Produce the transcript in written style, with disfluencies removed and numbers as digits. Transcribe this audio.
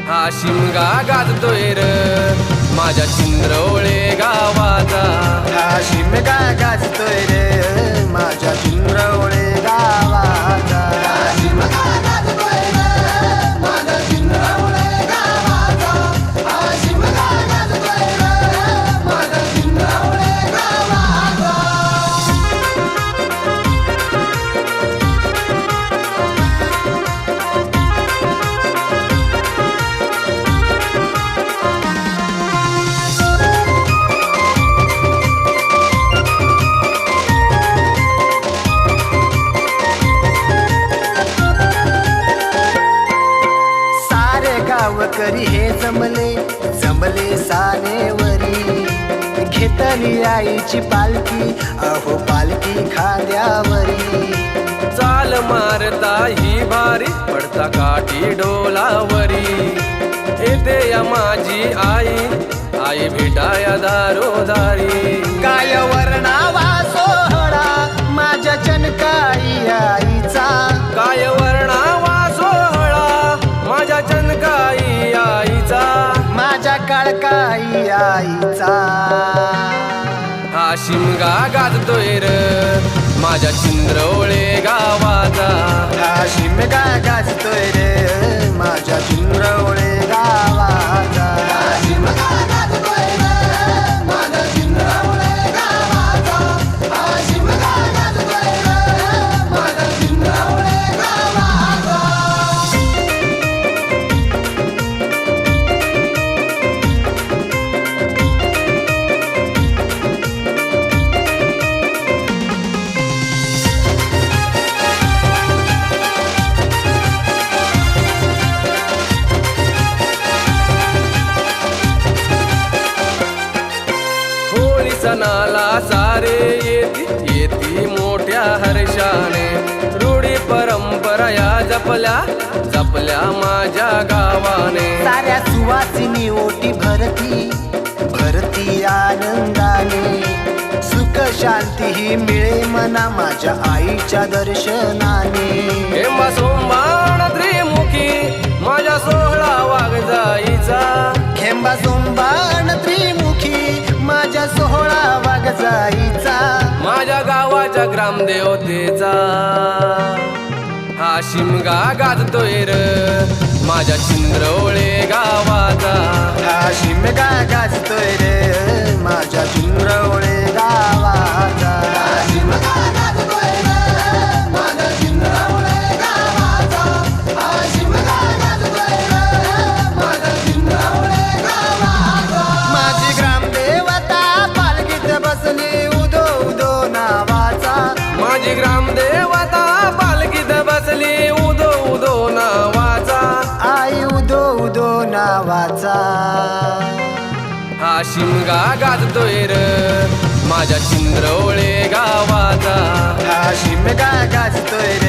हा शिमगा गाजतोय र माझ्या चिंद्रवळे गावाचा। हा शिमगा गाजतोय रे माझ्या चिंद्रवळे गावाचा। हा शिमगा गाजतोय रे माझ्या चिंद्रवळे गावाचा। हा शिमगा गाजतोय रे माझ्या चिंद्रवळे गावाचा। गावकरी हे जमले जमले सानेवरी, घेतली आईची पालखी अहो पालखी खांद्यावरी। चाल मारता ही भारी पडता काठी डोलावरी, येते या माझी आई आई भेटाया दारोदारी। काय वर्णावा सोहळा माझ्या चनकाई आईचा, काय वर्णावा सोहळा माझ्या चनकाई आईचा, माझ्या काळकाई आईचा। हा शिमगा गाजतोय र माझ्या चिंद्रवळे गावाचा। हा शिमगा गाजतोय रे माझ्या चिंद्रवळे गावाचा। हा शिमगा गाजतोय रे माझ्या चिंद्रवळे गावाचा। हा शिमगा गाजतोय रे माझ्या चिंद्रवळे गावाचा। सणाला सारे येती येती मोठ्या हर्षाने, रूढी परंपरा या जपल्या जपल्या माझ्या गावाने। साऱ्या सुवासिनी ओटी भरती भरती आनंदाने, सुख शांती ही मिळे मना माझ्या आईच्या दर्शनाने। हेमा सोंबाण त्रिमुखी माझ्या सोहळा वाघ जाईचा, खेंबा सोंबाण त्रिमुखी माझ्या सोहळा वाघ जाईचा। माझ्या गावाच्या ग्रामदेवतेचा हा शिमगा गाजतोय र माझ्या चिंद्रवळे गावाचा। हा शिमगा गाजतोय रे माझ्या चिंद्रवळे गावाचा। हा शिमगा गाजतोय रे माझ्या चिंद्रवळे गावाचा। हा शिमगा गाजतोय रे माझ्या चिंद्रवळे गावाचा। माझी ग्रामदेवता पालखीत बसली उदो उदो नावाचा। माझी ग्रामदेवता पालखीत बसली उदो उदो नावाचा। आई उदो उदो नावाचा। हा शिमगा गाजतोय र माझ्या चिंद्रवळे गावाचा। हा शिमगा गाजतोय रे